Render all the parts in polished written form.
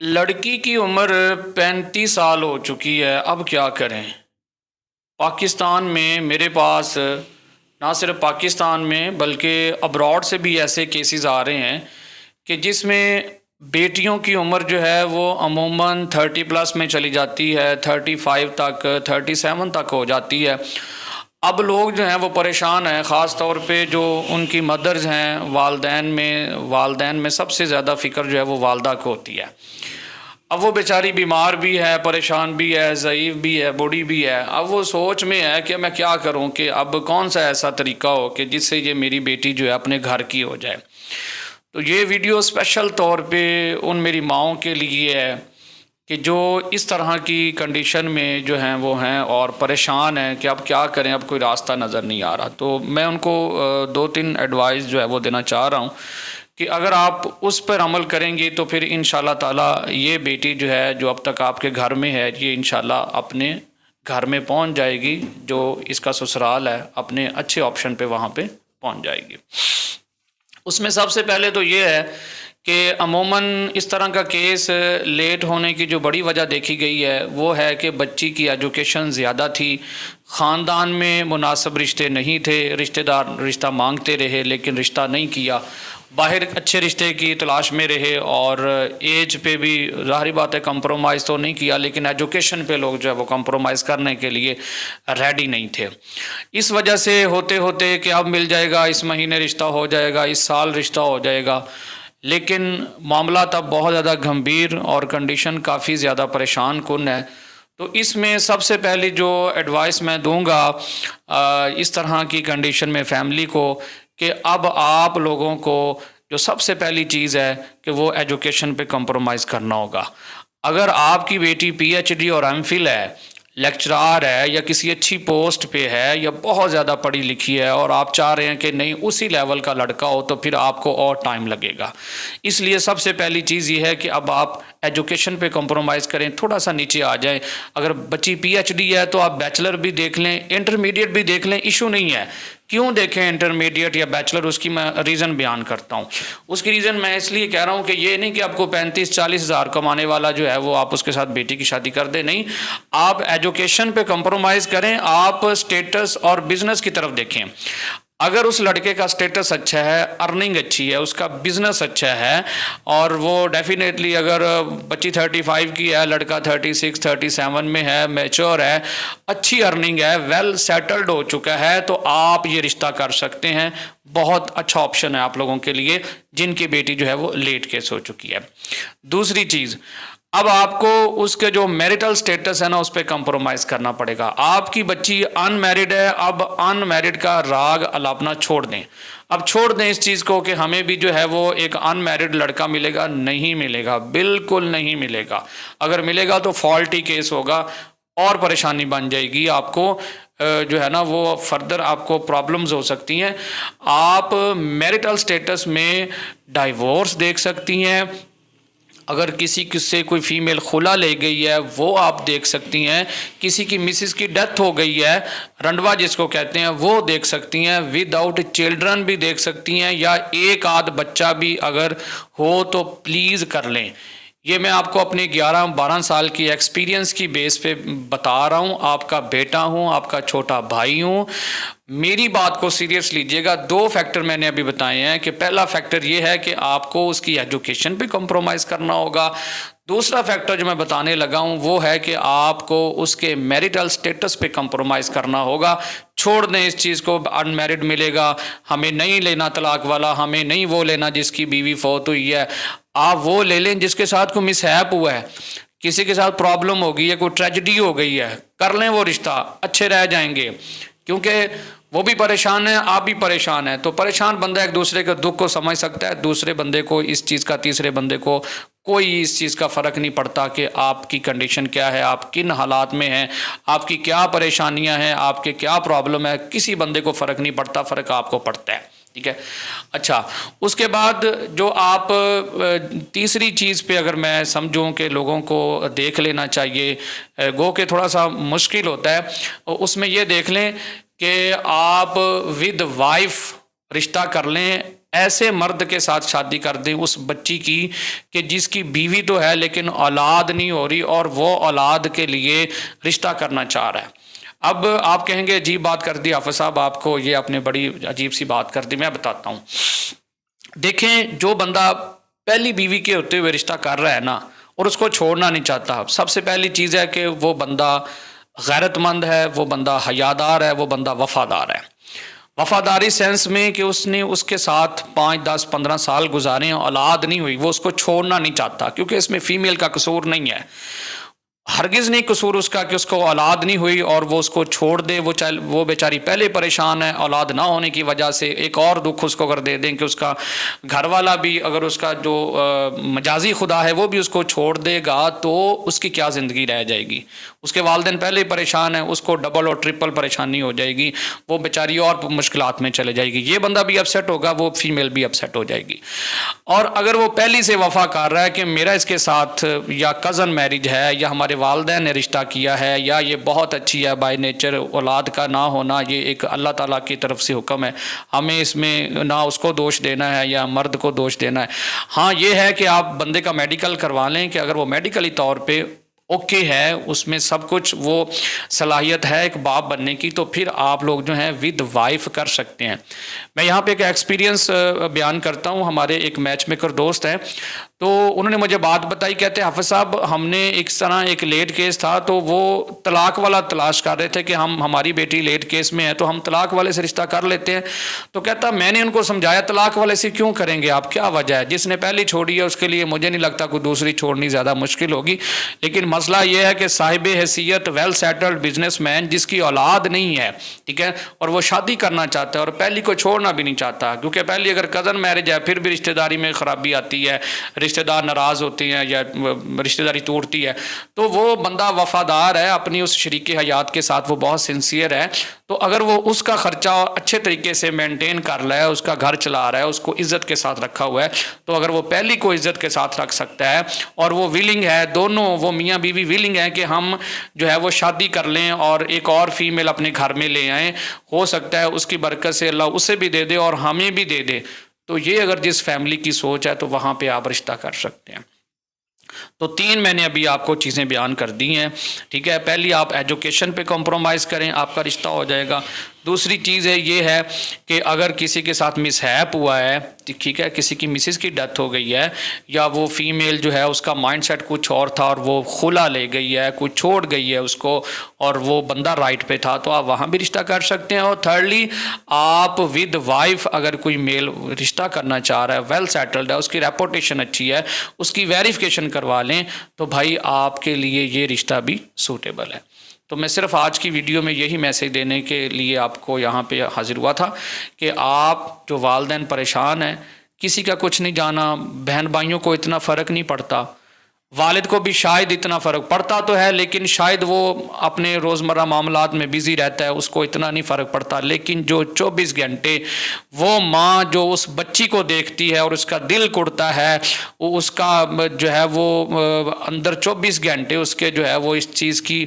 लड़की की उम्र 35 साल हो चुकी है। अब क्या करें? पाकिस्तान में मेरे पास, ना सिर्फ पाकिस्तान में बल्कि अब्रॉड से भी ऐसे केसेस आ रहे हैं कि जिसमें बेटियों की उम्र जो है वो अमूमन 30 प्लस में चली जाती है, 35 तक, 37 तक हो जाती है। अब लोग जो हैं वो परेशान हैं, ख़ास तौर पे जो उनकी मदर्स हैं, वालदैन में सबसे ज़्यादा फ़िक्र जो है वो वालदा को होती है। अब वो बेचारी बीमार भी है, परेशान भी है, ज़ईफ़ भी है, बूढ़ी भी है। अब वो सोच में है कि मैं क्या करूं, कि अब कौन सा ऐसा तरीका हो कि जिससे ये मेरी बेटी जो है अपने घर की हो जाए। तो ये वीडियो स्पेशल तौर पे उन मेरी माँओं के लिए है कि जो इस तरह की कंडीशन में जो हैं वो हैं और परेशान हैं कि अब क्या करें, अब कोई रास्ता नज़र नहीं आ रहा। तो मैं उनको 2-3 एडवाइस जो है वो देना चाह रहा हूँ कि अगर आप उस पर अमल करेंगे तो फिर इंशाल्लाह ताला ये बेटी जो है, जो अब तक आपके घर में है, ये इंशाल्लाह अपने घर में पहुंच जाएगी। जो इसका ससुराल है अपने अच्छे ऑप्शन पे वहाँ पे पहुंच जाएगी। उसमें सबसे पहले तो ये है कि अमूमन इस तरह का केस लेट होने की जो बड़ी वजह देखी गई है वो है कि बच्ची की एजुकेशन ज़्यादा थी, ख़ानदान में मुनासिब रिश्ते नहीं थे, रिश्तेदार रिश्ता मांगते रहे लेकिन रिश्ता नहीं किया, बाहर अच्छे रिश्ते की तलाश में रहे और एज पे भी ज़ाहिर बात है कंप्रोमाइज़ तो नहीं किया, लेकिन एजुकेशन पे लोग जो है वो कंप्रोमाइज़ करने के लिए रेडी नहीं थे। इस वजह से होते होते कि अब मिल जाएगा, इस महीने रिश्ता हो जाएगा, इस साल रिश्ता हो जाएगा, लेकिन मामला तब बहुत ज़्यादा गंभीर और कंडीशन काफ़ी ज़्यादा परेशान कुन है। तो इसमें सबसे पहली जो एडवाइस मैं दूंगा इस तरह की कंडीशन में फैमिली को, कि अब आप लोगों को जो सबसे पहली चीज़ है कि वो एजुकेशन पे कंप्रोमाइज़ करना होगा। अगर आपकी बेटी पीएचडी और एमफिल है, लेक्चरार है या किसी अच्छी पोस्ट पे है या बहुत ज़्यादा पढ़ी लिखी है और आप चाह रहे हैं कि नहीं उसी लेवल का लड़का हो, तो फिर आपको और टाइम लगेगा। इसलिए सबसे पहली चीज़ ये है कि अब आप एजुकेशन पे कंप्रोमाइज़ करें, थोड़ा सा नीचे आ जाएं। अगर बच्ची पीएचडी है तो आप बैचलर भी देख लें, इंटरमीडिएट भी देख लें, इशू नहीं है। क्यों देखें इंटरमीडिएट या बैचलर, उसकी मैं रीज़न बयान करता हूँ। उसकी रीज़न मैं इसलिए कह रहा हूँ कि ये नहीं कि आपको 35-40 हज़ार कमाने वाला जो है वो आप उसके साथ बेटी की शादी कर दें, नहीं। आप एजुकेशन पे कंप्रोमाइज़ करें, आप स्टेटस और बिजनेस की तरफ देखें। अगर उस लड़के का स्टेटस अच्छा है, अर्निंग अच्छी है, उसका बिजनेस अच्छा है और वो डेफिनेटली, अगर बच्ची 35 की है, लड़का 36-37 में है, मैच्योर है, अच्छी अर्निंग है, वेल सेटल्ड हो चुका है, तो आप ये रिश्ता कर सकते हैं। बहुत अच्छा ऑप्शन है आप लोगों के लिए जिनकी बेटी जो है वो लेट केस हो चुकी है। दूसरी चीज़, अब आपको उसके जो मैरिटल स्टेटस है ना उस पर कंप्रोमाइज़ करना पड़ेगा। आपकी बच्ची अनमैरिड है, अब अनमैरिड का राग अलापना छोड़ दें। अब छोड़ दें इस चीज़ को कि हमें भी जो है वो एक अनमैरिड लड़का मिलेगा, नहीं मिलेगा, बिल्कुल नहीं मिलेगा। अगर मिलेगा तो फॉल्टी केस होगा और परेशानी बन जाएगी आपको, जो है ना वो फर्दर आपको प्रॉब्लम्स हो सकती हैं। आप मैरिटल स्टेटस में डाइवोर्स देख सकती हैं, अगर किसी से कोई फीमेल खुला ले गई है वो आप देख सकती हैं, किसी की मिसिस की डेथ हो गई है, रंडवा जिसको कहते हैं, वो देख सकती हैं, विदाउट चिल्ड्रन भी देख सकती हैं, या एक आध बच्चा भी अगर हो तो प्लीज़ कर लें। ये मैं आपको अपने 11-12 साल की एक्सपीरियंस की बेस पे बता रहा हूँ। आपका बेटा हूँ, आपका छोटा भाई हूँ, मेरी बात को सीरियस लीजिएगा। 2 फैक्टर मैंने अभी बताए हैं कि पहला फैक्टर ये है कि आपको उसकी एजुकेशन पे कंप्रोमाइज़ करना होगा। दूसरा फैक्टर जो मैं बताने लगा हूँ वो है कि आपको उसके मैरिटल स्टेटस पे कंप्रोमाइज़ करना होगा। छोड़ दें इस चीज़ को, अनमैरिड मिलेगा, हमें नहीं लेना तलाक वाला, हमें नहीं वो लेना जिसकी बीवी फौत हुई है, आप वो ले लें जिसके साथ कोई मिसहैप हुआ है, किसी के साथ प्रॉब्लम हो गई है, कोई ट्रेजिडी हो गई है, कर लें वो रिश्ता, अच्छे रह जाएंगे। क्योंकि वो भी परेशान है, आप भी परेशान हैं, तो परेशान बंदा एक दूसरे के दुख को समझ सकता है। दूसरे बंदे को इस चीज़ का, तीसरे बंदे को कोई इस चीज़ का फ़र्क नहीं पड़ता कि आपकी कंडीशन क्या है, आप किन हालात में हैं, आपकी क्या परेशानियां हैं, आपके क्या प्रॉब्लम है, किसी बंदे को फ़र्क नहीं पड़ता, फ़र्क आपको पड़ता है। ठीक है। अच्छा, उसके बाद जो आप तीसरी चीज़ पे अगर मैं समझूं कि लोगों को देख लेना चाहिए, गो के थोड़ा सा मुश्किल होता है, उसमें ये देख लें कि आप विद वाइफ रिश्ता कर लें ऐसे मर्द के साथ शादी कर दें उस बच्ची की कि जिसकी बीवी तो है लेकिन औलाद नहीं हो रही और वो औलाद के लिए रिश्ता करना चाह रहा है। अब आप कहेंगे अजीब बात कर दी हाफिज साहब, आपको ये आपने बड़ी अजीब सी बात कर दी। मैं बताता हूँ, देखें जो बंदा पहली बीवी के होते हुए रिश्ता कर रहा है ना और उसको छोड़ना नहीं चाहता, सबसे पहली चीज़ है कि वो बंदा गैरतमंद है, वो बंदा हयादार है, वो बंदा वफादार है। वफादारी सेंस में कि उसने उसके साथ 5, 10, 15 साल गुजारे, औलाद नहीं हुई, वो उसको छोड़ना नहीं चाहता, क्योंकि इसमें फ़ीमेल का कसूर नहीं है, हरगिज़ नहीं कसूर उसका कि उसको औलाद नहीं हुई और वो उसको छोड़ दे। वो बेचारी पहले परेशान है औलाद ना होने की वजह से, एक और दुख उसको अगर दे दें कि उसका घर वाला भी, अगर उसका जो मजाजी खुदा है वो भी उसको छोड़ देगा तो उसकी क्या ज़िंदगी रह जाएगी। उसके वालिदैन पहले ही परेशान है, उसको डबल और ट्रिपल परेशानी हो जाएगी, वो बेचारी और मुश्किलात में चले जाएगी। ये बंदा भी अपसेट होगा, वो फीमेल भी अपसेट हो जाएगी। और अगर वो पहली से वफा कर रहा है कि मेरा इसके साथ या कज़न मैरिज है या हमारे वालिदैन ने रिश्ता किया है या ये बहुत अच्छी है बाय नेचर, औलाद का ना होना ये एक अल्लाह ताला की तरफ से हुक्म है, हमें इसमें ना उसको दोष देना है या मर्द को दोष देना है। हाँ ये है कि आप बंदे का मेडिकल करवा लें कि अगर वो मेडिकली तौर पे ओके है, उसमें सब कुछ वो सलाहियत है एक बाप बनने की, तो फिर आप लोग जो हैं विद वाइफ कर सकते हैं। मैं यहाँ पे एक एक्सपीरियंस बयान करता हूँ। हमारे एक मैच मेकर दोस्त हैं, तो उन्होंने मुझे बात बताई, कहते हाफिज साहब हमने इस तरह एक लेट केस था, तो वो तलाक वाला तलाश कर रहे थे कि हमारी बेटी लेट केस में है तो हम तलाक वाले से रिश्ता कर लेते हैं। तो कहता मैंने उनको समझाया तलाक वाले से क्यों करेंगे आप, क्या वजह है, जिसने पहली छोड़ी है उसके लिए मुझे नहीं लगता कोई दूसरी छोड़नी ज़्यादा मुश्किल होगी। लेकिन मसला ये है कि साहिब हैसियत वेल सेटल्ड बिजनेसमैन जिसकी औलाद नहीं है, ठीक है, और वो शादी करना चाहता है और पहली को छोड़ना भी नहीं चाहता, क्योंकि पहली अगर कज़न मैरिज है फिर भी रिश्तेदारी में ख़राबी आती है, रिश्तेदार नाराज़ होते हैं या रिश्तेदारी टूटती है, तो वो बंदा वफादार है अपनी उस शरीक हयात के साथ, वो बहुत सिंसियर है। तो अगर वो उसका ख़र्चा अच्छे तरीके से मेंटेन कर रहा है, उसका घर चला रहा है, उसको इज़्ज़त के साथ रखा हुआ है, तो अगर वो पहली को इज़्ज़त के साथ रख सकता है और वो विलिंग है, दोनों वो मियाँ बीवी विलिंग है कि हम जो है वो शादी कर लें और एक और फीमेल अपने घर में ले आएँ, हो सकता है उसकी बरकत से अल्लाह उसे भी दे दे और हमें भी दे दे। तो ये अगर जिस फैमिली की सोच है तो वहाँ पे आप रिश्ता कर सकते हैं। तो 3 मैंने अभी आपको चीज़ें बयान कर दी हैं, ठीक है। पहली आप एजुकेशन पे कॉम्प्रोमाइज़ करें, आपका रिश्ता हो जाएगा। दूसरी चीज़ है ये है कि अगर किसी के साथ मिसहैप हुआ है, ठीक है, किसी की मिसेस की डेथ हो गई है या वो फीमेल जो है उसका माइंडसेट कुछ और था और वो खुला ले गई है, कुछ छोड़ गई है उसको और वो बंदा राइट पे था, तो आप वहाँ भी रिश्ता कर सकते हैं। और थर्डली आप विद वाइफ अगर कोई मेल रिश्ता करना चाह रहा है, वेल सेटल्ड है, उसकी रेपुटेशन अच्छी है, उसकी वेरिफिकेशन करवा लें, तो भाई आपके लिए ये रिश्ता भी सूटेबल है। तो मैं सिर्फ आज की वीडियो में यही मैसेज देने के लिए आपको यहाँ पे हाजिर हुआ था कि आप जो वालिदैन परेशान हैं, किसी का कुछ नहीं जाना, बहन भाइयों को इतना फ़र्क नहीं पड़ता, वालिद को भी शायद इतना फ़र्क पड़ता तो है लेकिन शायद वो अपने रोज़मर्रा मामलात में बिज़ी रहता है, उसको इतना नहीं फ़र्क पड़ता। लेकिन जो 24 घंटे वो माँ जो उस बच्ची को देखती है और उसका दिल कुड़ता है, वो उसका जो है वो अंदर 24 घंटे उसके जो है वो इस चीज़ की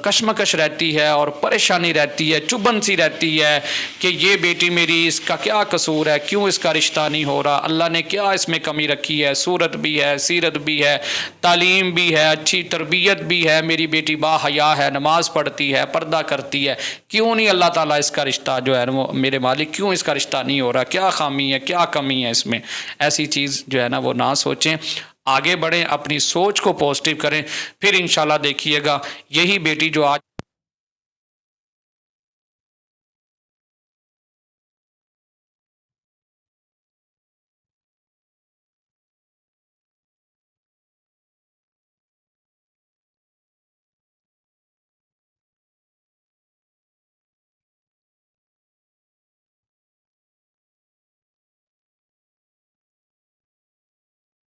कशमकश रहती है और परेशानी रहती है, चुभन सी रहती है कि ये बेटी मेरी, इसका क्या कसूर है, क्यों इसका रिश्ता नहीं हो रहा, अल्लाह ने क्या इसमें कमी रखी है, सूरत भी है, सीरत भी है, तालीम भी है, अच्छी तरबियत भी है, मेरी बेटी बाहया है, नमाज़ पढ़ती है, पर्दा करती है, क्यों नहीं अल्लाह ताला इसका रिश्ता जो है वो मेरे मालिक क्यों इसका रिश्ता नहीं हो रहा, क्या खामी है, क्या कमी है इसमें। ऐसी चीज़ जो है ना वो ना सोचें, आगे बढ़ें, अपनी सोच को पॉजिटिव करें, फिर इंशाल्लाह देखिएगा यही बेटी जो आज